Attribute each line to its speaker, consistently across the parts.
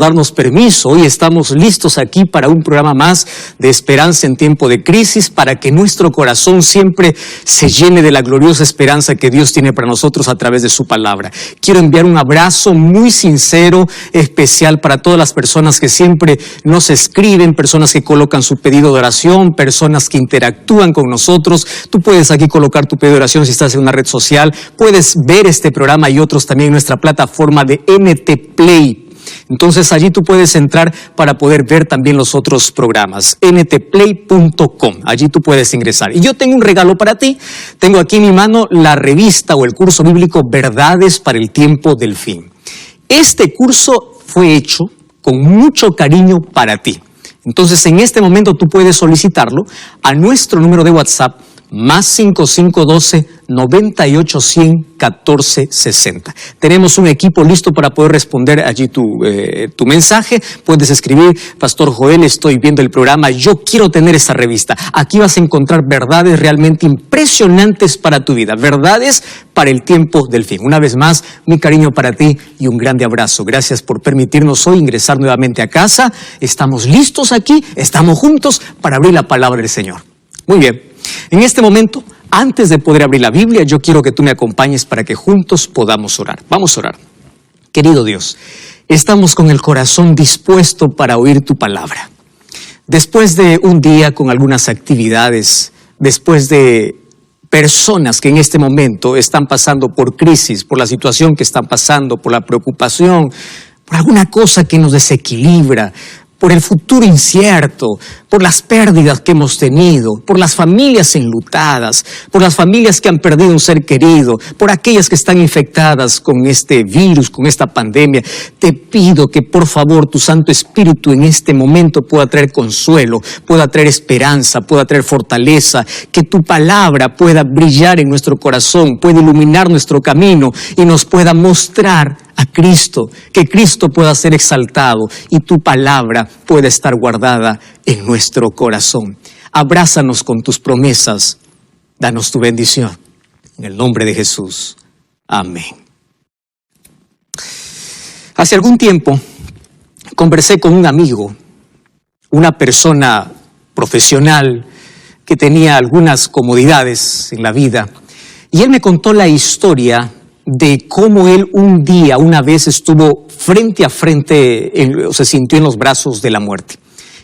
Speaker 1: darnos permiso. Hoy estamos listos aquí para un programa más de esperanza en tiempo de crisis, para que nuestro corazón siempre se llene de la gloriosa esperanza que Dios tiene para nosotros a través de su palabra. Quiero enviar un abrazo muy sincero, especial para todas las personas que siempre nos escriben, personas que colocan su pedido de oración, personas que interactúan con nosotros. Tú puedes aquí colocar tu pedido de oración si estás en una red social. Puedes ver este programa y otros también en nuestra plataforma de NT Play. Entonces allí tú puedes entrar para poder ver también los otros programas, ntplay.com, allí tú puedes ingresar. Y yo tengo un regalo para ti. Tengo aquí en mi mano la revista o el curso bíblico Verdades para el Tiempo del Fin. Este curso fue hecho con mucho cariño para ti. Entonces en este momento tú puedes solicitarlo a nuestro número de WhatsApp más 5512 9810 1460. Tenemos un equipo listo para poder responder allí tu mensaje. Puedes escribir: Pastor Joel, estoy viendo el programa, yo quiero tener esa revista. Aquí vas a encontrar verdades realmente impresionantes para tu vida, verdades para el tiempo del fin. Una vez más, mi cariño para ti y un grande abrazo. Gracias por permitirnos hoy ingresar nuevamente a casa. Estamos listos aquí, estamos juntos para abrir la palabra del Señor. Muy bien. En este momento, antes de poder abrir la Biblia, yo quiero que tú me acompañes para que juntos podamos orar. Vamos a orar. Querido Dios, estamos con el corazón dispuesto para oír tu palabra. Después de un día con algunas actividades, después de personas que en este momento están pasando por crisis, por la situación que están pasando, por la preocupación, por alguna cosa que nos desequilibra, por el futuro incierto, por las pérdidas que hemos tenido, por las familias enlutadas, por las familias que han perdido un ser querido, por aquellas que están infectadas con este virus, con esta pandemia. Te pido que por favor tu Santo Espíritu en este momento pueda traer consuelo, pueda traer esperanza, pueda traer fortaleza, que tu palabra pueda brillar en nuestro corazón, pueda iluminar nuestro camino y nos pueda mostrar a Cristo, que Cristo pueda ser exaltado y tu palabra pueda estar guardada en nuestro corazón. Abrázanos con tus promesas, danos tu bendición. En el nombre de Jesús. Amén. Hace algún tiempo conversé con un amigo, una persona profesional que tenía algunas comodidades en la vida, y él me contó la historia de cómo él una vez estuvo frente a frente, se sintió en los brazos de la muerte.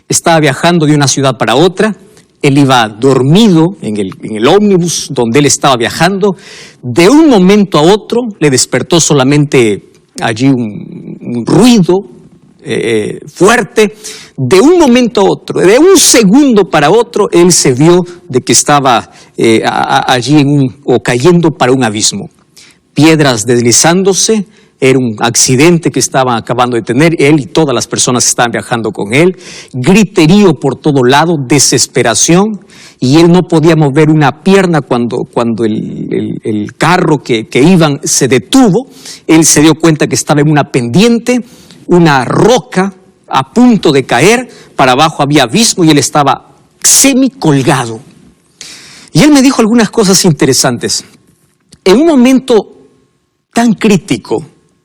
Speaker 1: Estaba viajando de una ciudad para otra, él iba dormido en el ómnibus donde él estaba viajando. De un momento a otro le despertó solamente allí un ruido fuerte. De un momento a otro, de un segundo para otro, él se vio de que estaba allí cayendo para un abismo. Piedras deslizándose, era un accidente que estaban acabando de tener él y todas las personas que estaban viajando con él. Griterío por todo lado, desesperación, y él no podía mover una pierna cuando el carro que iban se detuvo. Él se dio cuenta que estaba en una pendiente, una roca a punto de caer, para abajo había abismo y él estaba semicolgado. Y él me dijo algunas cosas interesantes. En un momento tan crítico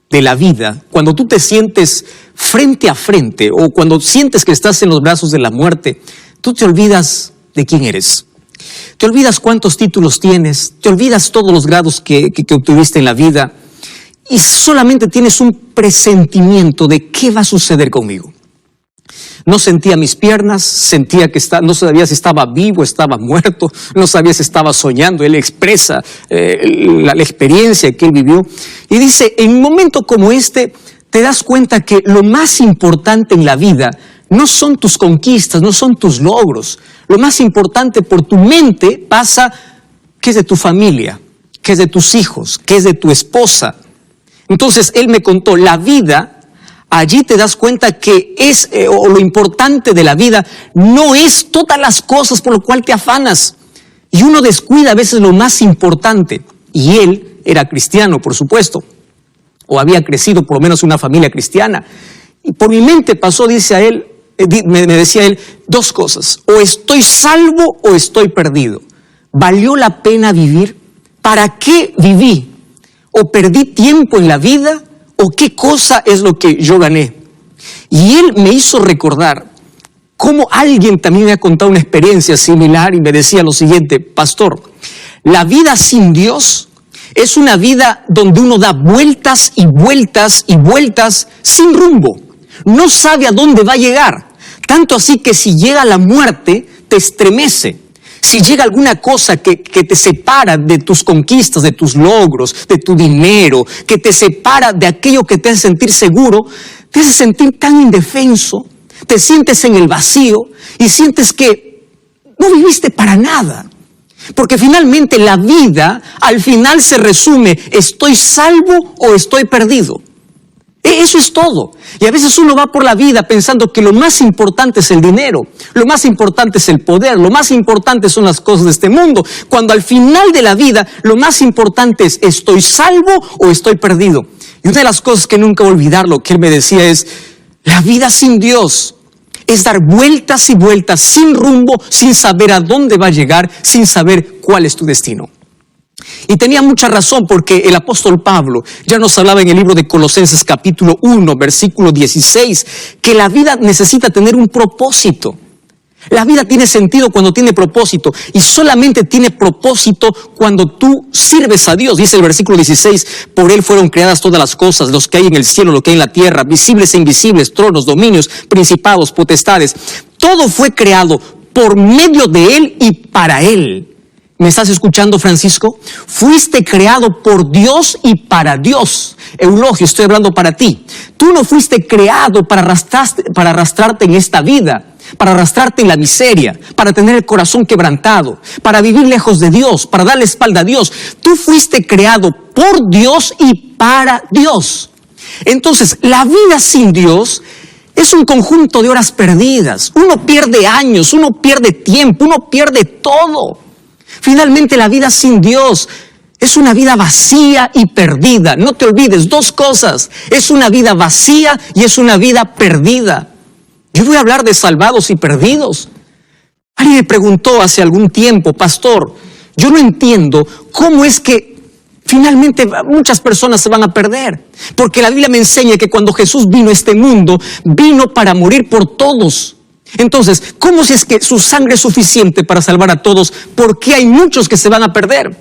Speaker 1: de la vida, cuando tú te sientes frente a frente o cuando sientes que estás en los brazos de la muerte, tú te olvidas de quién eres. Te olvidas cuántos títulos tienes, te olvidas todos los grados que obtuviste en la vida y solamente tienes un presentimiento de qué va a suceder conmigo. No sentía mis piernas, sentía que no sabía si estaba vivo, estaba muerto, no sabía si estaba soñando. Él expresa la experiencia que él vivió. Y dice, en un momento como este, te das cuenta que lo más importante en la vida no son tus conquistas, no son tus logros. Lo más importante por tu mente pasa, ¿qué es de tu familia? ¿Qué es de tus hijos? ¿Qué es de tu esposa? Entonces, él me contó, la vida... Allí te das cuenta que lo importante de la vida no es todas las cosas por lo cual te afanas. Y uno descuida a veces lo más importante. Y él era cristiano, por supuesto. O había crecido por lo menos en una familia cristiana. Y por mi mente pasó, me decía él, dos cosas. O estoy salvo o estoy perdido. ¿Valió la pena vivir? ¿Para qué viví? ¿O perdí tiempo en la vida? ¿O qué cosa es lo que yo gané? Y él me hizo recordar cómo alguien también me ha contado una experiencia similar y me decía lo siguiente: pastor, la vida sin Dios es una vida donde uno da vueltas y vueltas y vueltas sin rumbo. No sabe a dónde va a llegar. Tanto así que si llega la muerte, te estremece. Si llega alguna cosa que te separa de tus conquistas, de tus logros, de tu dinero, que te separa de aquello que te hace sentir seguro, te hace sentir tan indefenso, te sientes en el vacío y sientes que no viviste para nada. Porque finalmente la vida al final se resume: ¿estoy salvo o estoy perdido? Eso es todo. Y a veces uno va por la vida pensando que lo más importante es el dinero, lo más importante es el poder, lo más importante son las cosas de este mundo, cuando al final de la vida lo más importante es: ¿estoy salvo o estoy perdido? Y una de las cosas que nunca voy a olvidar, lo que él me decía es: la vida sin Dios es dar vueltas y vueltas sin rumbo, sin saber a dónde va a llegar, sin saber cuál es tu destino. Y tenía mucha razón, porque el apóstol Pablo ya nos hablaba en el libro de Colosenses capítulo 1, versículo 16, que la vida necesita tener un propósito. La vida tiene sentido cuando tiene propósito, y solamente tiene propósito cuando tú sirves a Dios. Dice el versículo 16, por Él fueron creadas todas las cosas, los que hay en el cielo, lo que hay en la tierra, visibles e invisibles, tronos, dominios, principados, potestades. Todo fue creado por medio de Él y para Él. ¿Me estás escuchando, Francisco? Fuiste creado por Dios y para Dios. Eulogio, estoy hablando para ti. Tú no fuiste creado para arrastrarte en esta vida, para arrastrarte en la miseria, para tener el corazón quebrantado, para vivir lejos de Dios, para darle espalda a Dios. Tú fuiste creado por Dios y para Dios. Entonces, la vida sin Dios es un conjunto de horas perdidas. Uno pierde años, uno pierde tiempo, uno pierde todo. Finalmente, la vida sin Dios es una vida vacía y perdida. No te olvides, dos cosas: es una vida vacía y es una vida perdida. Yo voy a hablar de salvados y perdidos. Alguien me preguntó hace algún tiempo: pastor, yo no entiendo cómo es que finalmente muchas personas se van a perder. Porque la Biblia me enseña que cuando Jesús vino a este mundo, vino para morir por todos. Entonces, ¿cómo si es que su sangre es suficiente para salvar a todos? ¿Por qué hay muchos que se van a perder?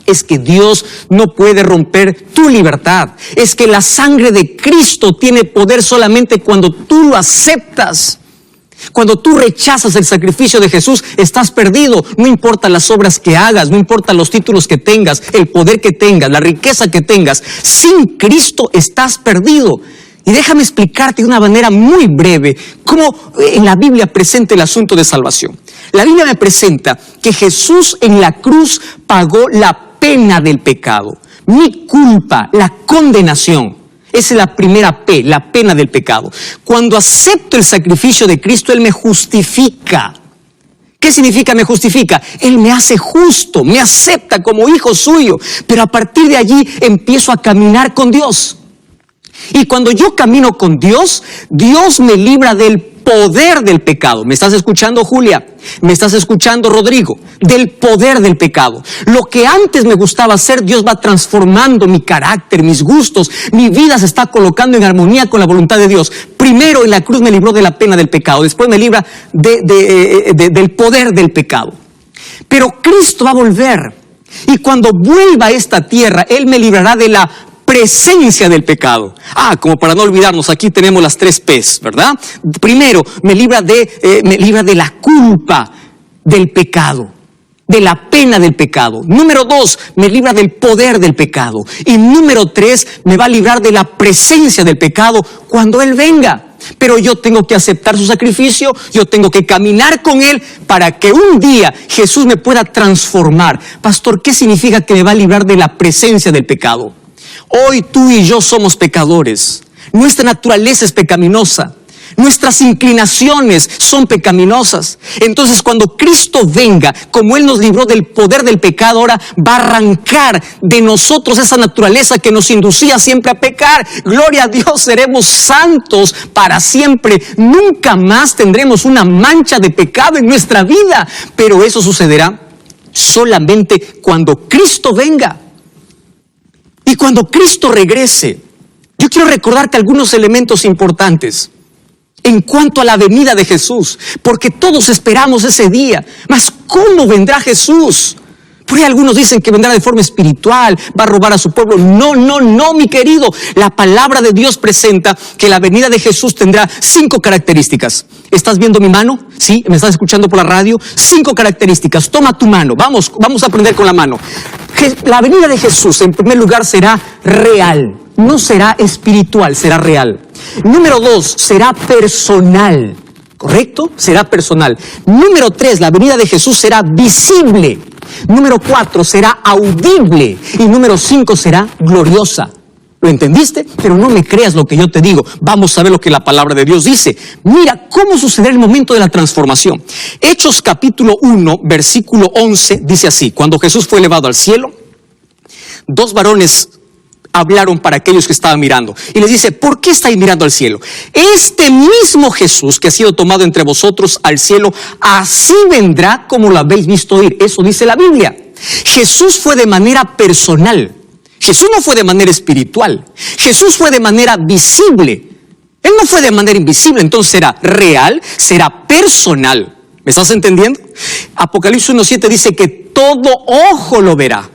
Speaker 1: Es que Dios no puede romper tu libertad. Es que la sangre de Cristo tiene poder solamente cuando tú lo aceptas. Cuando tú rechazas el sacrificio de Jesús, estás perdido. No importa las obras que hagas, no importa los títulos que tengas, el poder que tengas, la riqueza que tengas. Sin Cristo estás perdido. Y déjame explicarte de una manera muy breve cómo en la Biblia presenta el asunto de salvación. La Biblia me presenta que Jesús en la cruz pagó la pena del pecado, mi culpa, la condenación. Esa es la primera P, la pena del pecado. Cuando acepto el sacrificio de Cristo, Él me justifica. ¿Qué significa me justifica? Él me hace justo, me acepta como hijo suyo, pero a partir de allí empiezo a caminar con Dios. Y cuando yo camino con Dios, Dios me libra del poder del pecado. ¿Me estás escuchando, Julia? ¿Me estás escuchando, Rodrigo? Del poder del pecado. Lo que antes me gustaba hacer, Dios va transformando mi carácter, mis gustos. Mi vida se está colocando en armonía con la voluntad de Dios. Primero en la cruz me libró de la pena del pecado. Después me libra del poder del pecado. Pero Cristo va a volver. Y cuando vuelva a esta tierra, Él me librará de la presencia del pecado. Como para no olvidarnos, aquí tenemos las 3 P's, ¿verdad? Primero, me libra de la culpa del pecado, de la pena del pecado. Número 2, me libra del poder del pecado. Y número 3, me va a librar de la presencia del pecado cuando Él venga. Pero yo tengo que aceptar su sacrificio, yo tengo que caminar con Él para que un día Jesús me pueda transformar. Pastor, ¿qué significa que me va a librar de la presencia del pecado? Hoy tú y yo somos pecadores. Nuestra naturaleza es pecaminosa. Nuestras inclinaciones son pecaminosas. Entonces, cuando Cristo venga, como Él nos libró del poder del pecado, ahora va a arrancar de nosotros esa naturaleza que nos inducía siempre a pecar. Gloria a Dios, seremos santos para siempre. Nunca más tendremos una mancha de pecado en nuestra vida. Pero eso sucederá solamente cuando Cristo venga. Y cuando Cristo regrese, yo quiero recordarte algunos elementos importantes. en cuanto a la venida de Jesús, porque todos esperamos ese día. Mas ¿cómo vendrá Jesús? Por ahí algunos dicen que vendrá de forma espiritual, va a robar a su pueblo. No, mi querido. La palabra de Dios presenta que la venida de Jesús tendrá 5 características. ¿Estás viendo mi mano? ¿Sí? ¿Me estás escuchando por la radio? 5 características. Toma tu mano. Vamos a aprender con la mano. La venida de Jesús, en primer lugar, será real. No será espiritual, será real. Número 2, será personal. ¿Correcto? Será personal. Número 3, la venida de Jesús será visible. Número 4, será audible. Y número 5, será gloriosa. ¿Lo entendiste? Pero no me creas lo que yo te digo. Vamos a ver lo que la palabra de Dios dice. Mira cómo sucederá el momento de la transformación. Hechos capítulo 1, versículo 11, dice así: cuando Jesús fue elevado al cielo, 2 varones hablaron para aquellos que estaban mirando. Y les dice: ¿por qué estáis mirando al cielo? Este mismo Jesús que ha sido tomado entre vosotros al cielo, así vendrá como lo habéis visto ir. Eso dice la Biblia. Jesús fue de manera personal. Jesús no fue de manera espiritual. Jesús fue de manera visible. Él no fue de manera invisible. Entonces será real, será personal. ¿Me estás entendiendo? Apocalipsis 1:7 dice que todo ojo lo verá.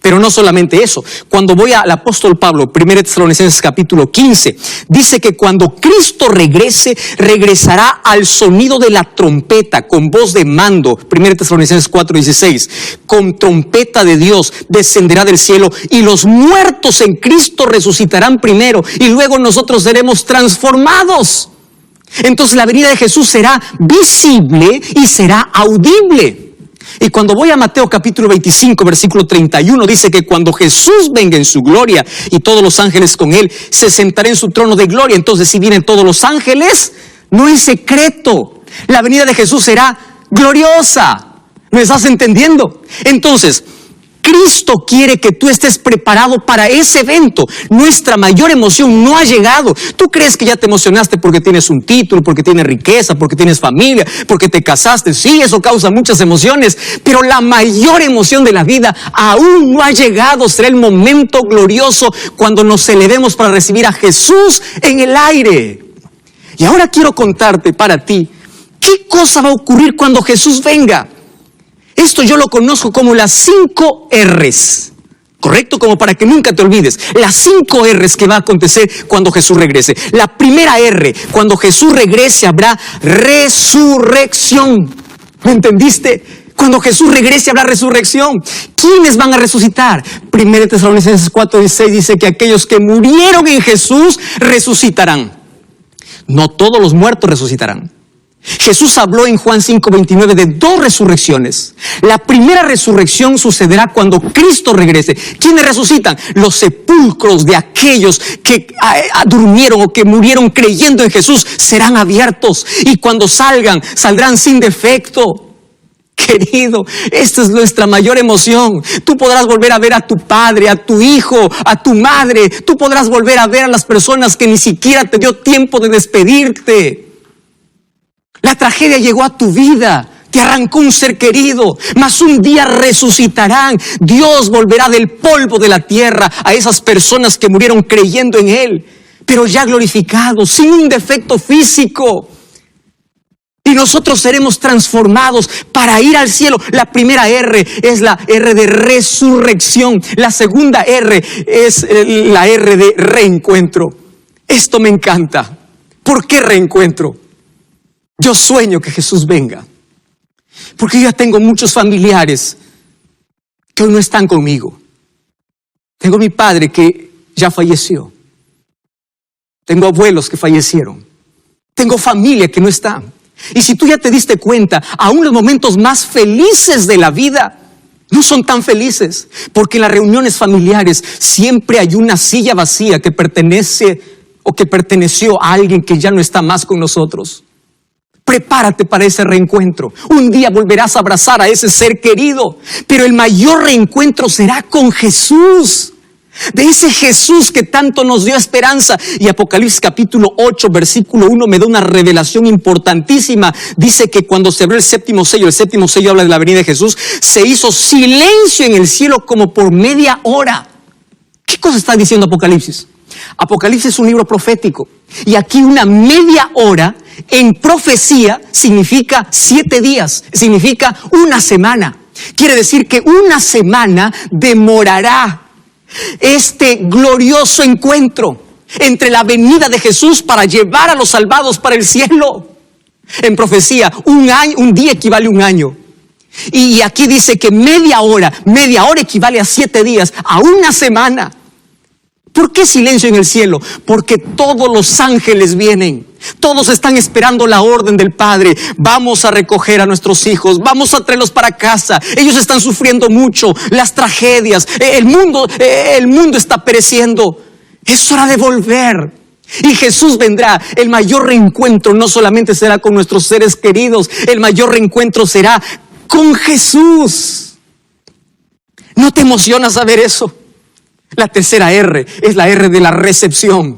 Speaker 1: Pero no solamente eso. Cuando voy al apóstol Pablo, 1 Tesalonicenses capítulo 15, dice que cuando Cristo regrese, regresará al sonido de la trompeta, con voz de mando. 1 Tesalonicenses 4:16, con trompeta de Dios descenderá del cielo y los muertos en Cristo resucitarán primero y luego nosotros seremos transformados. Entonces la venida de Jesús será visible y será audible. Y cuando voy a Mateo capítulo 25, versículo 31, dice que cuando Jesús venga en su gloria y todos los ángeles con él, se sentará en su trono de gloria. Entonces, si vienen todos los ángeles, no es secreto. La venida de Jesús será gloriosa. ¿Me estás entendiendo? Entonces, Cristo quiere que tú estés preparado para ese evento. Nuestra mayor emoción no ha llegado. ¿Tú crees que ya te emocionaste porque tienes un título, porque tienes riqueza, porque tienes familia, porque te casaste? Sí, eso causa muchas emociones, pero la mayor emoción de la vida aún no ha llegado. Será el momento glorioso cuando nos elevemos para recibir a Jesús en el aire. Y ahora quiero contarte para ti, ¿qué cosa va a ocurrir cuando Jesús venga? Esto yo lo conozco como las 5 R's, ¿correcto? Como para que nunca te olvides. Las 5 R's que va a acontecer cuando Jesús regrese. La primera R, cuando Jesús regrese habrá resurrección. ¿Me entendiste? Cuando Jesús regrese habrá resurrección. ¿Quiénes van a resucitar? 1 Tesalonicenses 4:16 dice que aquellos que murieron en Jesús resucitarán. No todos los muertos resucitarán. Jesús habló en Juan 5:29 de 2 resurrecciones. La primera resurrección sucederá cuando Cristo regrese. ¿Quiénes resucitan? Los sepulcros de aquellos que durmieron o que murieron creyendo en Jesús serán abiertos. Y cuando saldrán sin defecto. Querido, esta es nuestra mayor emoción. Tú podrás volver a ver a tu padre, a tu hijo, a tu madre. Tú podrás volver a ver a las personas que ni siquiera te dio tiempo de despedirte. La tragedia llegó a tu vida, te arrancó un ser querido, mas un día resucitarán. Dios volverá del polvo de la tierra a esas personas que murieron creyendo en Él, pero ya glorificados, sin un defecto físico. Y nosotros seremos transformados para ir al cielo. La primera R es la R de resurrección. La segunda R es la R de reencuentro. Esto me encanta. ¿Por qué reencuentro? Yo sueño que Jesús venga, porque yo ya tengo muchos familiares que hoy no están conmigo. Tengo mi padre que ya falleció. Tengo abuelos que fallecieron. Tengo familia que no está. Y si tú ya te diste cuenta, aún los momentos más felices de la vida no son tan felices, porque en las reuniones familiares siempre hay una silla vacía que pertenece o que perteneció a alguien que ya no está más con nosotros. Prepárate para ese reencuentro. Un día volverás a abrazar a ese ser querido, pero el mayor reencuentro será con Jesús. De ese Jesús que tanto nos dio esperanza. Y Apocalipsis capítulo 8, versículo 1 me da una revelación importantísima. Dice que cuando se abrió el séptimo sello habla de la venida de Jesús, se hizo silencio en el cielo como por media hora. ¿Qué cosa está diciendo Apocalipsis? Apocalipsis es un libro profético. Y aquí una media hora en profecía significa 7 días, significa una semana. Quiere decir que una semana demorará este glorioso encuentro entre la venida de Jesús para llevar a los salvados para el cielo. En profecía, un día equivale a un año. Y aquí dice que media hora equivale a 7 días, a una semana. ¿Por qué silencio en el cielo? Porque todos los ángeles vienen. Todos están esperando la orden del Padre. Vamos a recoger a nuestros hijos, vamos a traerlos para casa. Ellos están sufriendo mucho, las tragedias, el mundo está pereciendo. Es hora de volver. Y Jesús vendrá. El mayor reencuentro no solamente será con nuestros seres queridos, el mayor reencuentro será con Jesús. ¿No te emociona saber eso? La tercera R es la R de la recepción.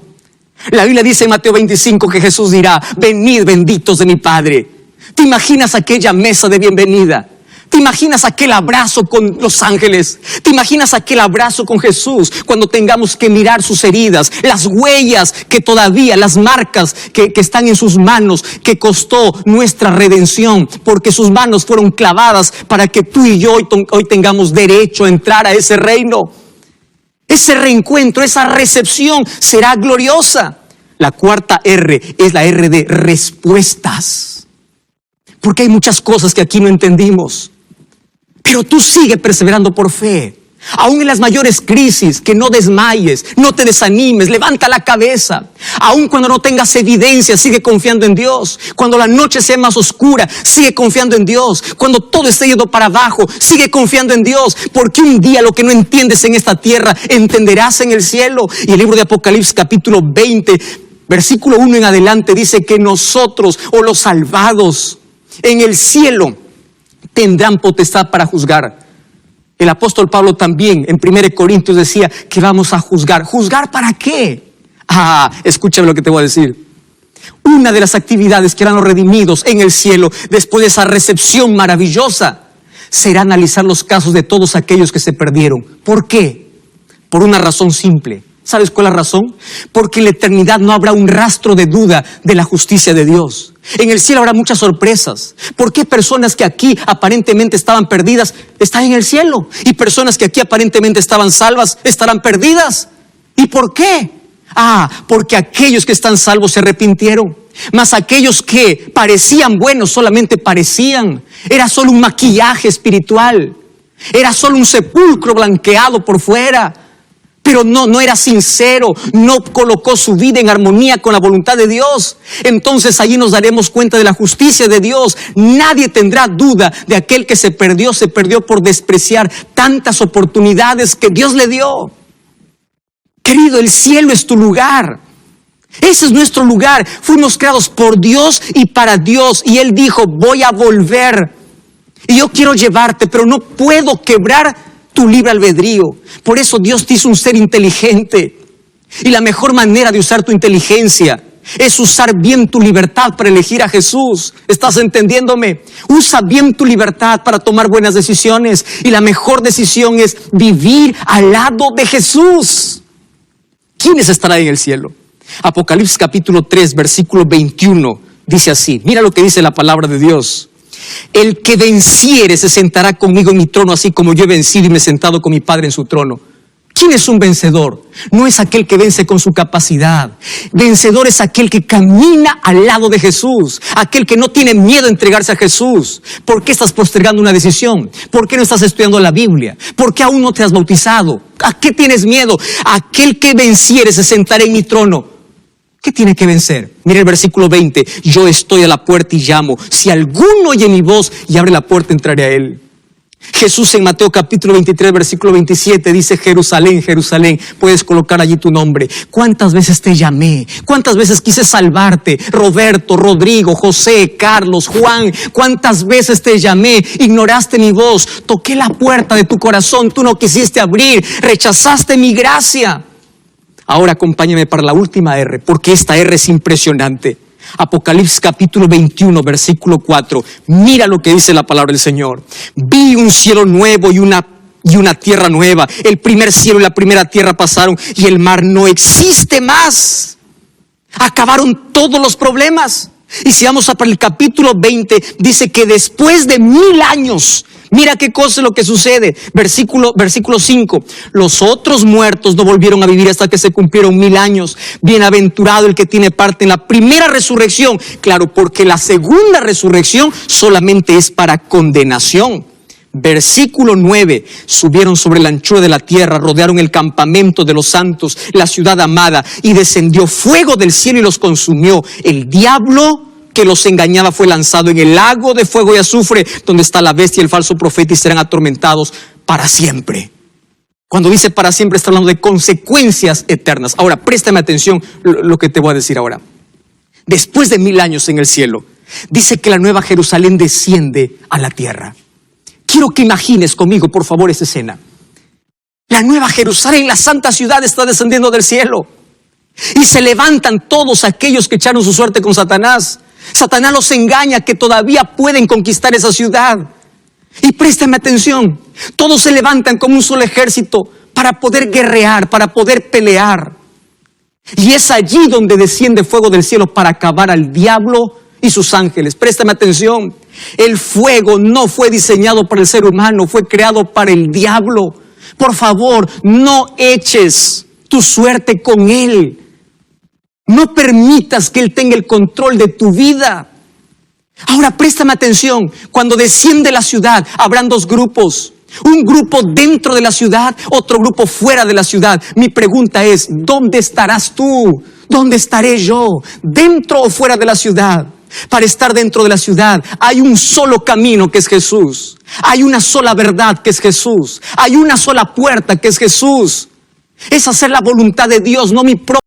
Speaker 1: La Biblia dice en Mateo 25 que Jesús dirá: venid benditos de mi Padre. ¿Te imaginas aquella mesa de bienvenida? ¿Te imaginas aquel abrazo con los ángeles? ¿Te imaginas aquel abrazo con Jesús cuando tengamos que mirar sus heridas, las huellas que todavía, las marcas que están en sus manos, que costó nuestra redención, porque sus manos fueron clavadas para que tú y yo hoy tengamos derecho a entrar a ese reino? Ese reencuentro, esa recepción será gloriosa. La cuarta R es la R de respuestas. Porque hay muchas cosas que aquí no entendimos. Pero tú sigue perseverando por fe. Aún en las mayores crisis, que no desmayes, no te desanimes, levanta la cabeza. Aún cuando no tengas evidencia, sigue confiando en Dios. Cuando la noche sea más oscura, sigue confiando en Dios. Cuando todo esté yendo para abajo, sigue confiando en Dios. Porque un día lo que no entiendes en esta tierra, entenderás en el cielo. Y el libro de Apocalipsis capítulo 20, versículo 1 en adelante, dice que nosotros, o los salvados, en el cielo tendrán potestad para juzgar. El apóstol Pablo también en 1 Corintios decía que vamos a juzgar. ¿Juzgar para qué? Escúchame lo que te voy a decir. Una de las actividades que harán los redimidos en el cielo, después de esa recepción maravillosa, será analizar los casos de todos aquellos que se perdieron. ¿Por qué? Por una razón simple. ¿Sabes cuál es la razón? Porque en la eternidad no habrá un rastro de duda de la justicia de Dios. En el cielo habrá muchas sorpresas. ¿Por qué personas que aquí aparentemente estaban perdidas están en el cielo? Y personas que aquí aparentemente estaban salvas estarán perdidas. ¿Y por qué? Porque aquellos que están salvos se arrepintieron. Mas aquellos que parecían buenos solamente parecían. Era solo un maquillaje espiritual. Era solo un sepulcro blanqueado por fuera. Pero no era sincero, no colocó su vida en armonía con la voluntad de Dios. Entonces allí nos daremos cuenta de la justicia de Dios. Nadie tendrá duda de aquel que se perdió por despreciar tantas oportunidades que Dios le dio. Querido, el cielo es tu lugar. Ese es nuestro lugar. Fuimos creados por Dios y para Dios. Y Él dijo: voy a volver. Y yo quiero llevarte, pero no puedo quebrar tu libre albedrío. Por eso Dios te hizo un ser inteligente. Y la mejor manera de usar tu inteligencia es usar bien tu libertad para elegir a Jesús. ¿Estás entendiéndome? Usa bien tu libertad para tomar buenas decisiones. Y la mejor decisión es vivir al lado de Jesús. ¿Quiénes estarán en el cielo? Apocalipsis capítulo 3, versículo 21, dice así. Mira lo que dice la palabra de Dios. El que venciere se sentará conmigo en mi trono, así como yo he vencido y me he sentado con mi Padre en su trono. ¿Quién es un vencedor? No es aquel que vence con su capacidad. Vencedor es aquel que camina al lado de Jesús. Aquel que no tiene miedo a entregarse a Jesús. ¿Por qué estás postergando una decisión? ¿Por qué no estás estudiando la Biblia? ¿Por qué aún no te has bautizado? ¿A qué tienes miedo? Aquel que venciere se sentará en mi trono. ¿Qué tiene que vencer? Mira el versículo 20. Yo estoy a la puerta y llamo. Si alguno oye mi voz y abre la puerta, entraré a él. Jesús en Mateo capítulo 23, versículo 27 dice: Jerusalén, Jerusalén. Puedes colocar allí tu nombre. ¿Cuántas veces te llamé? ¿Cuántas veces quise salvarte? Roberto, Rodrigo, José, Carlos, Juan. ¿Cuántas veces te llamé? Ignoraste mi voz. Toqué la puerta de tu corazón. Tú no quisiste abrir. Rechazaste mi gracia. Ahora acompáñame para la última R, porque esta R es impresionante. Apocalipsis capítulo 21, versículo 4. Mira lo que dice la palabra del Señor. Vi un cielo nuevo y una tierra nueva. El primer cielo y la primera tierra pasaron y el mar no existe más. Acabaron todos los problemas. Y si vamos a para el capítulo 20, dice que después de 1000 años, mira qué cosa es lo que sucede. Versículo 5. Los otros muertos no volvieron a vivir hasta que se cumplieron 1000 años. Bienaventurado el que tiene parte en la primera resurrección. Claro, porque la segunda resurrección solamente es para condenación. Versículo 9, subieron sobre la anchura de la tierra, rodearon el campamento de los santos, la ciudad amada, y descendió fuego del cielo y los consumió. El diablo que los engañaba fue lanzado en el lago de fuego y azufre, donde está la bestia y el falso profeta, y serán atormentados para siempre. Cuando dice para siempre, está hablando de consecuencias eternas. Ahora, préstame atención lo que te voy a decir ahora. Después de 1000 años en el cielo, dice que la nueva Jerusalén desciende a la tierra. Quiero que imagines conmigo, por favor, esa escena. La nueva Jerusalén, la santa ciudad, está descendiendo del cielo. Y se levantan todos aquellos que echaron su suerte con Satanás. Satanás los engaña que todavía pueden conquistar esa ciudad. Y préstame atención, todos se levantan como un solo ejército para poder guerrear, para poder pelear. Y es allí donde desciende fuego del cielo para acabar al diablo y sus ángeles. Préstame atención. El fuego no fue diseñado para el ser humano, fue creado para el diablo. Por favor, no eches tu suerte con él. No permitas que él tenga el control de tu vida. Ahora préstame atención. Cuando desciende la ciudad, habrán dos grupos. Un grupo dentro de la ciudad, otro grupo fuera de la ciudad. Mi pregunta es, ¿dónde estarás tú? ¿Dónde estaré yo? ¿Dentro o fuera de la ciudad? Para estar dentro de la ciudad hay un solo camino, que es Jesús. Hay una sola verdad, que es Jesús. Hay una sola puerta, que es Jesús. Es hacer la voluntad de Dios, no mi propia.